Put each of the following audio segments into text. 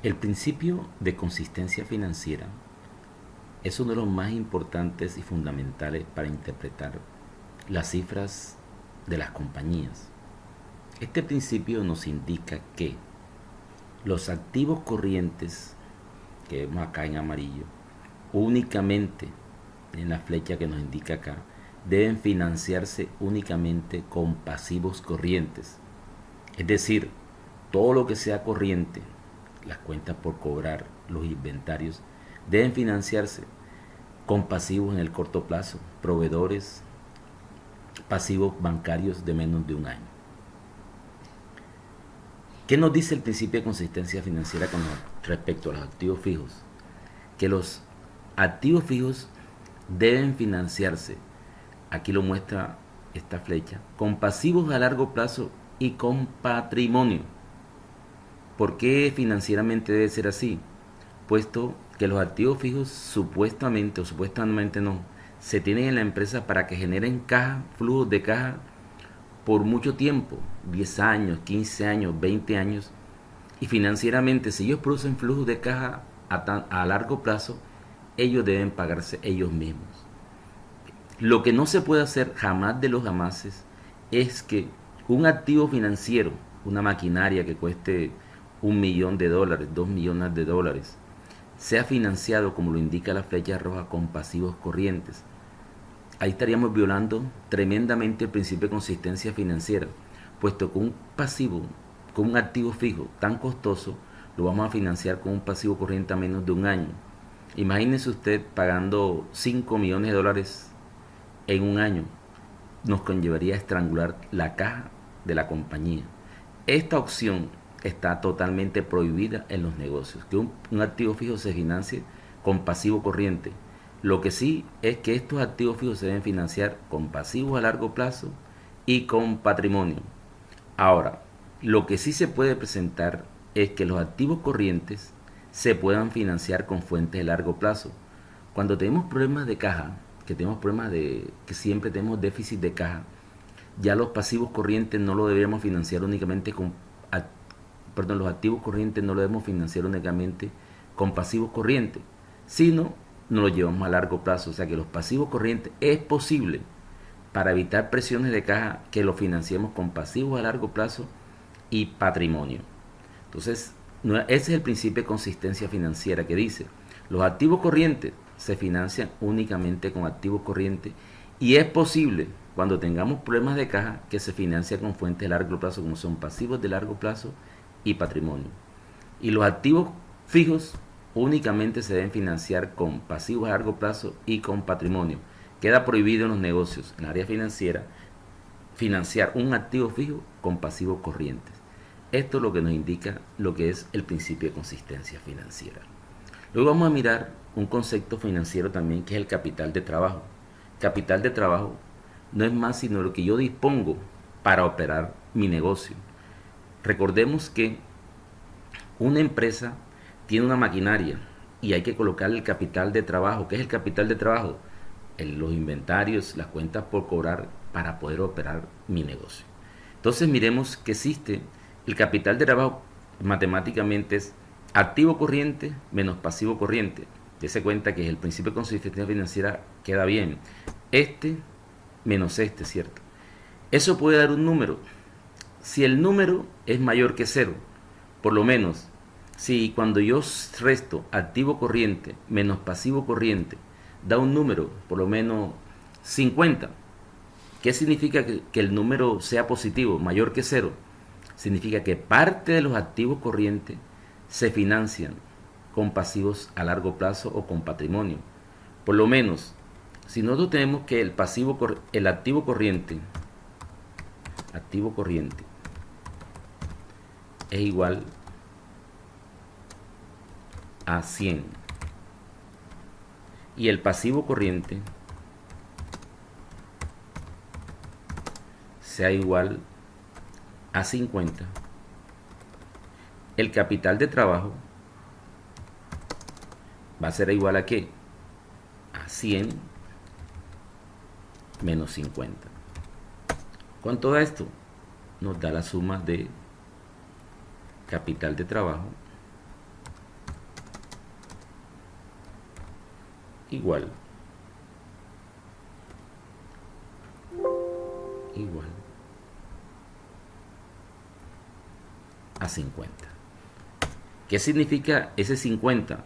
El principio de consistencia financiera es uno de los más importantes y fundamentales para interpretar las cifras de las compañías. Este principio nos indica que los activos corrientes, que vemos acá en amarillo, únicamente en la flecha que nos indica acá, deben financiarse únicamente con pasivos corrientes. Es decir, todo lo que sea corriente, las cuentas por cobrar, los inventarios, deben financiarse con pasivos en el corto plazo, proveedores, pasivos bancarios de menos de un año. ¿Qué nos dice el principio de consistencia financiera con respecto a los activos fijos? Que los activos fijos deben financiarse, aquí lo muestra esta flecha, con pasivos a largo plazo y con patrimonio. ¿Por qué financieramente debe ser así? Puesto que los activos fijos supuestamente o supuestamente no, se tienen en la empresa para que generen caja, flujos de caja por mucho tiempo, 10 años, 15 años, 20 años, y financieramente si ellos producen flujos de caja a largo plazo, ellos deben pagarse ellos mismos. Lo que no se puede hacer jamás de los jamases es que un activo financiero, una maquinaria que cueste $1.000.000, $2.000.000, sea financiado como lo indica la flecha roja con pasivos corrientes. Ahí estaríamos violando tremendamente el principio de consistencia financiera, puesto que un pasivo, con un activo fijo tan costoso, lo vamos a financiar con un pasivo corriente a menos de un año. Imagínese usted pagando $5.000.000 en un año, nos conllevaría a estrangular la caja de la compañía. Esta opción está totalmente prohibida en los negocios, que un activo fijo se financie con pasivo corriente. Lo que sí es que estos activos fijos se deben financiar con pasivos a largo plazo y con patrimonio. Ahora, lo que sí se puede presentar es que los activos corrientes se puedan financiar con fuentes de largo plazo. Cuando tenemos problemas de caja, que tenemos problemas de que siempre tenemos déficit de caja, ya los pasivos corrientes no lo debemos financiar únicamente con los activos corrientes no lo debemos financiar únicamente con pasivos corrientes, sino nos lo llevamos a largo plazo. O sea que los pasivos corrientes es posible, para evitar presiones de caja, que lo financiemos con pasivos a largo plazo y patrimonio. Entonces, ese es el principio de consistencia financiera, que dice, los activos corrientes se financian únicamente con activos corrientes y es posible, cuando tengamos problemas de caja, que se financia con fuentes de largo plazo, como son pasivos de largo plazo y patrimonio. Y los activos fijos únicamente se deben financiar con pasivos a largo plazo y con patrimonio. Queda prohibido en los negocios, en el área financiera, financiar un activo fijo con pasivos corrientes. Esto es lo que nos indica lo que es el principio de consistencia financiera. Luego vamos a mirar un concepto financiero también, que es el capital de trabajo. Capital de trabajo no es más sino lo que yo dispongo para operar mi negocio. Recordemos que una empresa tiene una maquinaria y hay que colocar el capital de trabajo. ¿Qué es el capital de trabajo? Los inventarios, las cuentas por cobrar para poder operar mi negocio. Entonces miremos que existe el capital de trabajo, matemáticamente es activo corriente menos pasivo corriente. Dese cuenta que el principio de consistencia financiera queda bien. Este menos este, ¿cierto? Eso puede dar un número. Si el número es mayor que cero, por lo menos, si cuando yo resto activo corriente menos pasivo corriente da un número, por lo menos 50, ¿qué significa que el número sea positivo, mayor que cero? Significa que parte de los activos corrientes se financian con pasivos a largo plazo o con patrimonio. Por lo menos, si nosotros tenemos que el activo corriente es igual a 100 y el pasivo corriente sea igual a 50, el capital de trabajo va a ser igual a ¿qué? A 100 menos 50. ¿Cuánto da esto? Nos da la suma de capital de trabajo igual, igual a 50. ¿Qué significa ese 50?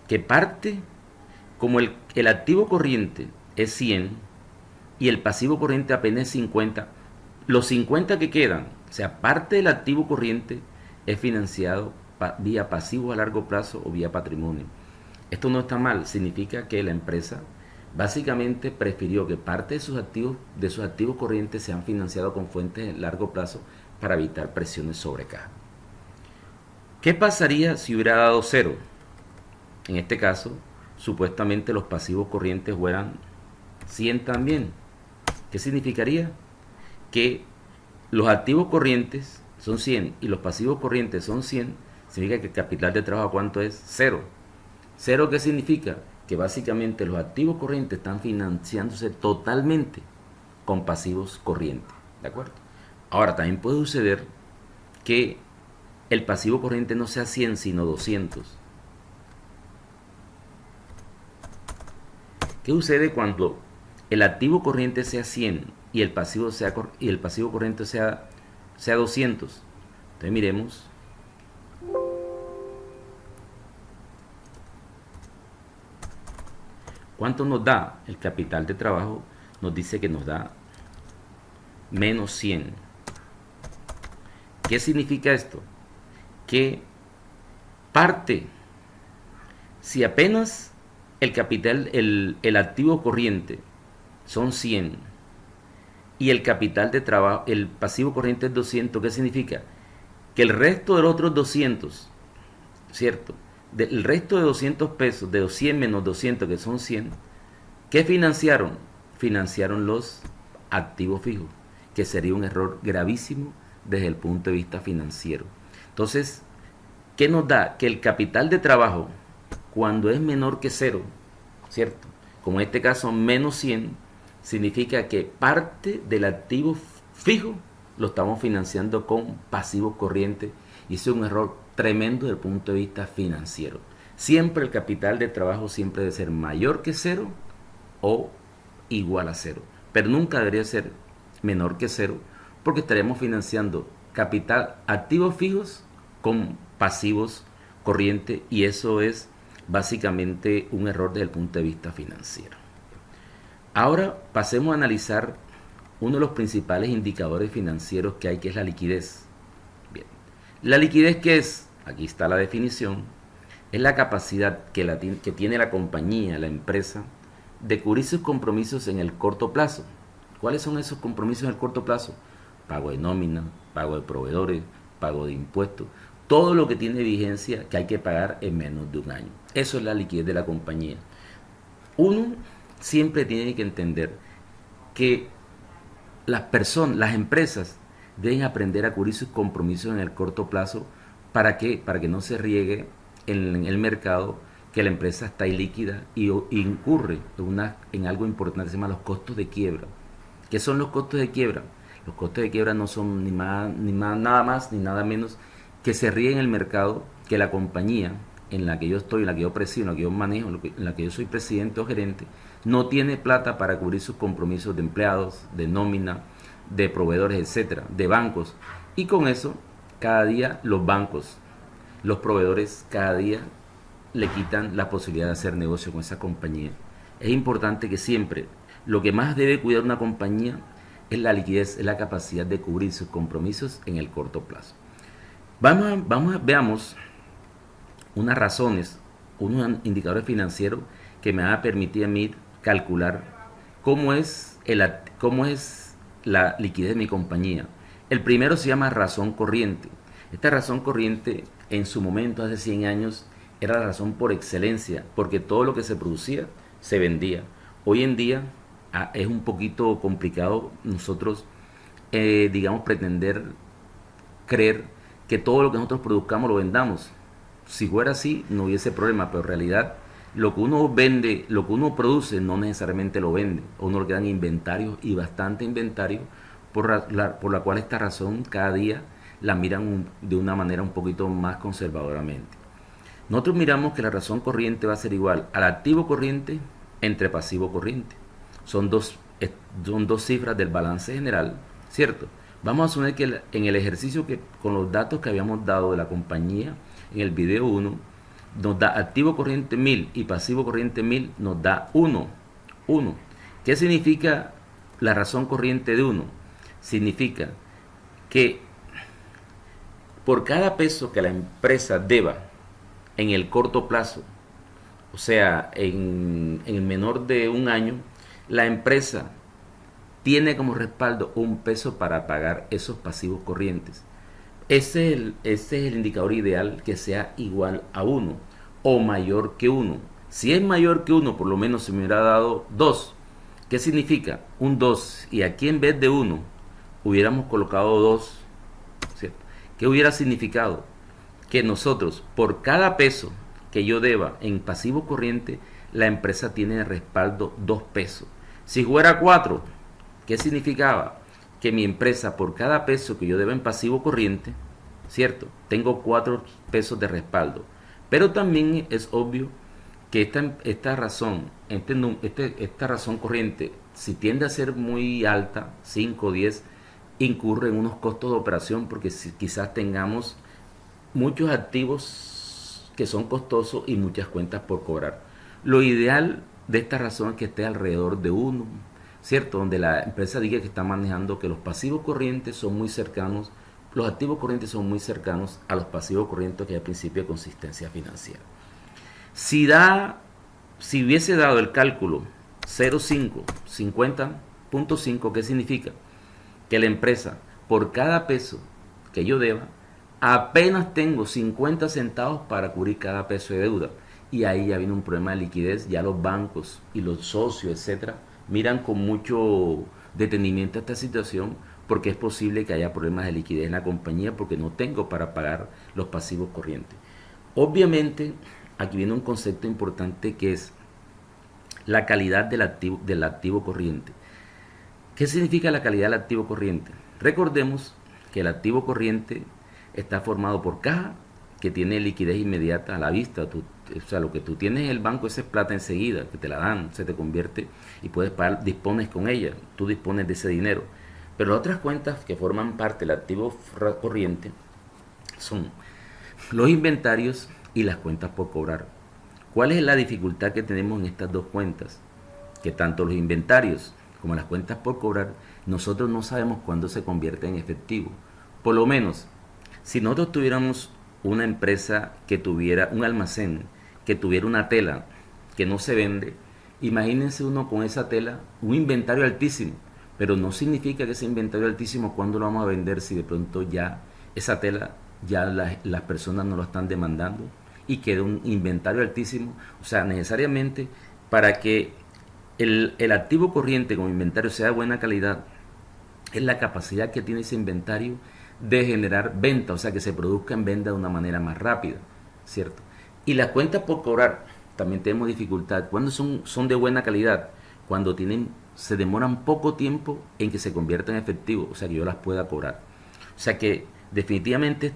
Que parte, como el activo corriente es 100 y el pasivo corriente apenas es 50, los 50 que quedan, o sea, parte del activo corriente es financiado vía pasivo a largo plazo o vía patrimonio. Esto no está mal, significa que la empresa básicamente prefirió que parte de sus activos corrientes sean financiados con fuentes de largo plazo para evitar presiones sobre caja. ¿Qué pasaría si hubiera dado cero? En este caso, supuestamente los pasivos corrientes fueran 100 también. ¿Qué significaría? Que los activos corrientes son 100 y los pasivos corrientes son 100, significa que el capital de trabajo, ¿cuánto es? Cero. ¿Cero qué significa? Que básicamente los activos corrientes están financiándose totalmente con pasivos corrientes. ¿De acuerdo? Ahora, también puede suceder que el pasivo corriente no sea 100, sino 200. ¿Qué sucede cuando el activo corriente sea 100 y el pasivo corriente sea 200? Entonces miremos. ¿Cuánto nos da? El capital de trabajo nos dice que nos da menos 100. ¿Qué significa esto? Que parte, si apenas el capital, el activo corriente son 100 y el capital de trabajo, el pasivo corriente es 200, ¿qué significa? Que el resto de los otros 200, ¿cierto? El resto de 200 pesos, de 100 menos 200, que son 100, ¿qué financiaron? Financiaron los activos fijos, que sería un error gravísimo desde el punto de vista financiero. Entonces, ¿qué nos da? Que el capital de trabajo, cuando es menor que cero, ¿cierto? Como en este caso menos 100, significa que parte del activo fijo lo estamos financiando con pasivos corrientes y eso es un error tremendo desde el punto de vista financiero. Siempre el capital de trabajo siempre debe ser mayor que cero o igual a cero, pero nunca debería ser menor que cero porque estaremos financiando capital, activos fijos con pasivos corrientes y eso es básicamente un error desde el punto de vista financiero. Ahora pasemos a analizar uno de los principales indicadores financieros que hay, que es la liquidez. Bien. La liquidez, ¿qué es? Aquí está la definición. Es la capacidad que tiene la compañía, la empresa, de cubrir sus compromisos en el corto plazo. ¿Cuáles son esos compromisos en el corto plazo? Pago de nómina, pago de proveedores, pago de impuestos. Todo lo que tiene vigencia que hay que pagar en menos de un año. Eso es la liquidez de la compañía. Uno siempre tiene que entender que las personas, las empresas deben aprender a cubrir sus compromisos en el corto plazo. ¿Para qué? Para que no se riegue en el mercado que la empresa está ilíquida y incurre en algo importante, se llama los costos de quiebra. ¿Qué son los costos de quiebra? Los costos de quiebra no son nada más ni nada menos que se ríe en el mercado que la compañía en la que yo estoy, en la que yo presido, en la que yo manejo, en la que yo soy presidente o gerente, no tiene plata para cubrir sus compromisos de empleados, de nómina, de proveedores, etcétera, de bancos. Y con eso, cada día los bancos, los proveedores, cada día le quitan la posibilidad de hacer negocio con esa compañía. Es importante que siempre lo que más debe cuidar una compañía es la liquidez, es la capacidad de cubrir sus compromisos en el corto plazo. Veamos unas razones, unos indicadores financieros que me van a permitir a mí calcular cómo es la liquidez de mi compañía. El primero se llama razón corriente. Esta razón corriente en su momento, hace 100 años, era la razón por excelencia, porque todo lo que se producía se vendía. Hoy en día es un poquito complicado nosotros, pretender creer que todo lo que nosotros produzcamos lo vendamos. Si fuera así, no hubiese problema, pero en realidad lo que uno vende, lo que uno produce, no necesariamente lo vende. A uno le quedan inventarios y bastante inventario, por la cual esta razón cada día la miran de una manera un poquito más conservadoramente. nosotros miramos que la razón corriente va a ser igual al activo corriente entre pasivo corriente. Son dos cifras del balance general, ¿cierto? Vamos a asumir que en el ejercicio que con los datos que habíamos dado de la compañía en el video 1, nos da activo corriente 1000 y pasivo corriente 1000 nos da 1. ¿Qué significa la razón corriente de 1? Significa que por cada peso que la empresa deba en el corto plazo, o sea, en menor de un año, la empresa tiene como respaldo un peso para pagar esos pasivos corrientes. Ese es el indicador ideal, que sea igual a 1 o mayor que 1. Si es mayor que 1, por lo menos se me hubiera dado 2. ¿Qué significa? Un 2. Y aquí en vez de 1 hubiéramos colocado 2. ¿Cierto? ¿Qué hubiera significado? Que nosotros, por cada peso que yo deba en pasivo corriente, la empresa tiene de respaldo 2 pesos. Si fuera 4, ¿qué significaba? Que mi empresa, por cada peso que yo deba en pasivo corriente, ¿cierto? Tengo 4 pesos de respaldo. Pero también es obvio que esta razón corriente, si tiende a ser muy alta, 5 o 10, incurre en unos costos de operación, porque quizás tengamos muchos activos que son costosos y muchas cuentas por cobrar. Lo ideal de esta razón es que esté alrededor de 1, ¿cierto? Donde la empresa diga que está manejando que los pasivos corrientes son muy cercanos, los activos corrientes son muy cercanos a los pasivos corrientes, que es el principio de consistencia financiera. Si hubiese dado el cálculo 0,5, 50.5, ¿qué significa? Que la empresa, por cada peso que yo deba, apenas tengo 50 centavos para cubrir cada peso de deuda. Y ahí ya viene un problema de liquidez. Ya los bancos y los socios, etcétera, miran con mucho detenimiento esta situación, porque es posible que haya problemas de liquidez en la compañía porque no tengo para pagar los pasivos corrientes. Obviamente, aquí viene un concepto importante, que es la calidad del activo corriente. ¿Qué significa la calidad del activo corriente? Recordemos que el activo corriente está formado por caja, que tiene liquidez inmediata a la vista. O sea, lo que tú tienes en el banco, esa es plata enseguida, que te la dan, se te convierte y puedes pagar, dispones con ella, tú dispones de ese dinero. Pero las otras cuentas que forman parte del activo corriente son los inventarios y las cuentas por cobrar. ¿Cuál es la dificultad que tenemos en estas dos cuentas? Que tanto los inventarios como las cuentas por cobrar, nosotros no sabemos cuándo se convierte en efectivo. Por lo menos, si nosotros tuviéramos una empresa que tuviera un almacén, que tuviera una tela que no se vende, imagínense uno con esa tela, un inventario altísimo, pero no significa que ese inventario altísimo, ¿cuándo lo vamos a vender si de pronto ya esa tela, ya las personas no lo están demandando y queda un inventario altísimo? O sea, necesariamente para que el activo corriente como inventario sea de buena calidad, es la capacidad que tiene ese inventario de generar venta, o sea, que se produzca en venta de una manera más rápida, ¿cierto? Y las cuentas por cobrar, también tenemos dificultad. ¿Cuándo son de buena calidad? Cuando se demoran poco tiempo en que se conviertan en efectivo, o sea, que yo las pueda cobrar. O sea que definitivamente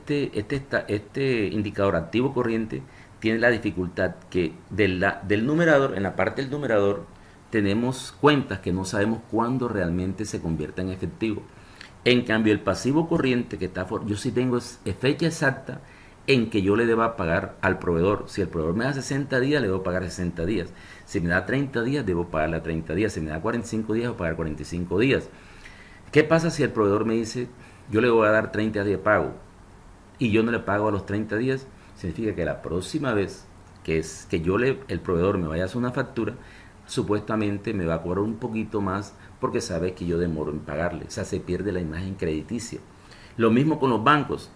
este indicador activo corriente tiene la dificultad que del numerador, en la parte del numerador, tenemos cuentas que no sabemos cuándo realmente se convierta en efectivo. En cambio, el pasivo corriente que yo sí tengo fecha exacta en que yo le deba pagar al proveedor. Si el proveedor me da 60 días, le debo pagar 60 días. Si me da 30 días, debo pagarle a 30 días. Si me da 45 días, debo pagar 45 días. ¿Qué pasa si el proveedor me dice, yo le voy a dar 30 días de pago y yo no le pago a los 30 días? Significa que la próxima vez que el proveedor me vaya a hacer una factura, supuestamente me va a cobrar un poquito más porque sabe que yo demoro en pagarle. O sea, se pierde la imagen crediticia. Lo mismo con los bancos.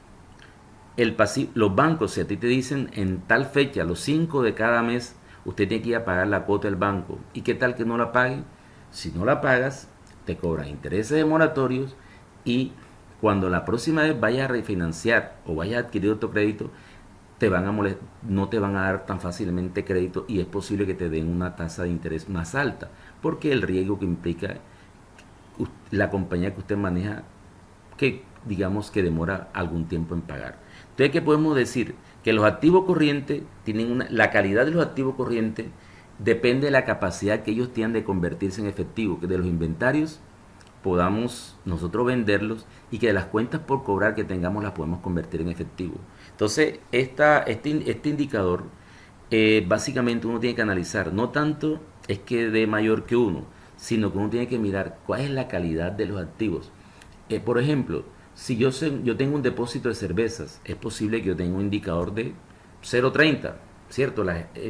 Los bancos, si a ti te dicen en tal fecha, los 5 de cada mes, usted tiene que ir a pagar la cuota del banco. ¿Y qué tal que no la pague? Si no la pagas, te cobran intereses de moratorios, y cuando la próxima vez vayas a refinanciar o vayas a adquirir otro crédito, no te van a dar tan fácilmente crédito, y es posible que te den una tasa de interés más alta, porque el riesgo que implica la compañía que usted maneja, que digamos que demora algún tiempo en pagar. Entonces, ¿qué podemos decir? Que los activos corrientes tienen la calidad de los activos corrientes depende de la capacidad que ellos tienen de convertirse en efectivo, que de los inventarios podamos nosotros venderlos y que de las cuentas por cobrar que tengamos las podemos convertir en efectivo. Entonces, este indicador básicamente uno tiene que analizar, no tanto es que dé mayor que uno, sino que uno tiene que mirar cuál es la calidad de los activos. Por ejemplo, si yo tengo un depósito de cervezas, es posible que yo tenga un indicador de 0,30, ¿cierto?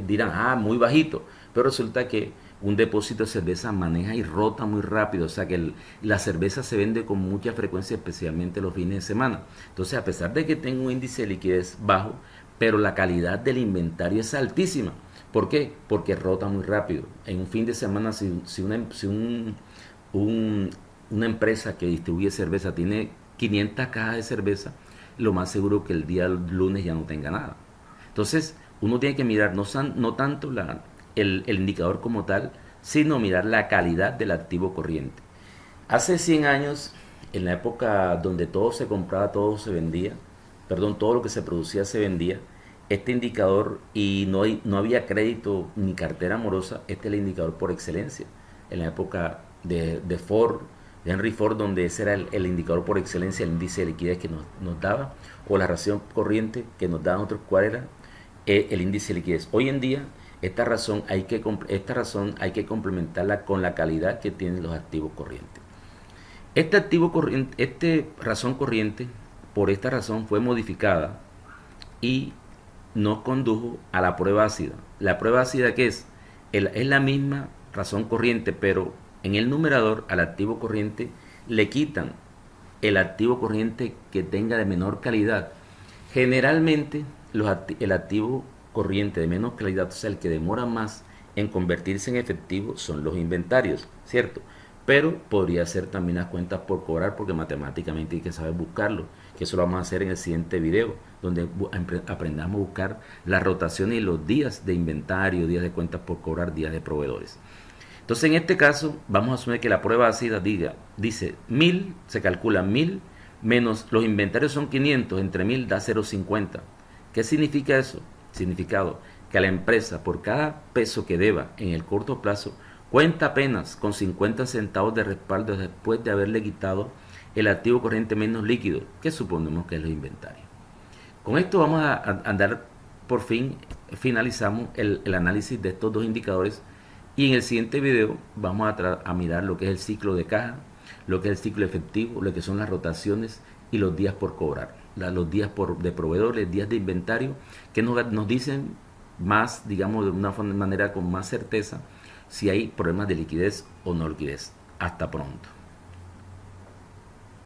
Dirán, muy bajito, pero resulta que un depósito de cerveza maneja y rota muy rápido, o sea que la cerveza se vende con mucha frecuencia, especialmente los fines de semana. Entonces, a pesar de que tenga un índice de liquidez bajo, pero la calidad del inventario es altísima. ¿Por qué? Porque rota muy rápido. En un fin de semana, si una empresa que distribuye cerveza tiene 500 cajas de cerveza, lo más seguro que el día lunes ya no tenga nada. Entonces, uno tiene que mirar no tanto el indicador como tal, sino mirar la calidad del activo corriente. Hace 100 años, en la época donde todo se compraba, todo se vendía, perdón, todo lo que se producía se vendía, este indicador, y no había crédito ni cartera amorosa, este es el indicador por excelencia. En la época de Ford, de Henry Ford, donde ese era el indicador por excelencia, el índice de liquidez que nos daba, o la ración corriente que nos daban otros, ¿cuál era? El índice de liquidez. Hoy en día, esta razón hay que complementarla con la calidad que tienen los activos corrientes. Esta razón corriente, por esta razón fue modificada y nos condujo a la prueba ácida. La prueba ácida, ¿qué es? Es la misma razón corriente, pero en el numerador al activo corriente le quitan el activo corriente que tenga de menor calidad. Generalmente el activo corriente de menos calidad, o sea, el que demora más en convertirse en efectivo, son los inventarios, ¿cierto? Pero podría ser también las cuentas por cobrar, porque matemáticamente hay que saber buscarlo, que eso lo vamos a hacer en el siguiente video, donde aprendamos a buscar la rotación y los días de inventario, días de cuentas por cobrar, días de proveedores. Entonces, en este caso, vamos a asumir que la prueba ácida dice 1000, se calcula 1000 menos los inventarios son 500, entre 1000 da 0,50. ¿Qué significa eso? Significado que a la empresa, por cada peso que deba en el corto plazo, cuenta apenas con 50 centavos de respaldo después de haberle quitado el activo corriente menos líquido, que suponemos que es el inventario. Con esto vamos a andar, por fin finalizamos el análisis de estos dos indicadores, y en el siguiente video vamos a mirar lo que es el ciclo de caja, lo que es el ciclo efectivo, lo que son las rotaciones y los días por cobrar, los días de proveedores, días de inventario, que nos dicen más, digamos, de una manera con más certeza si hay problemas de liquidez o no liquidez. Hasta pronto.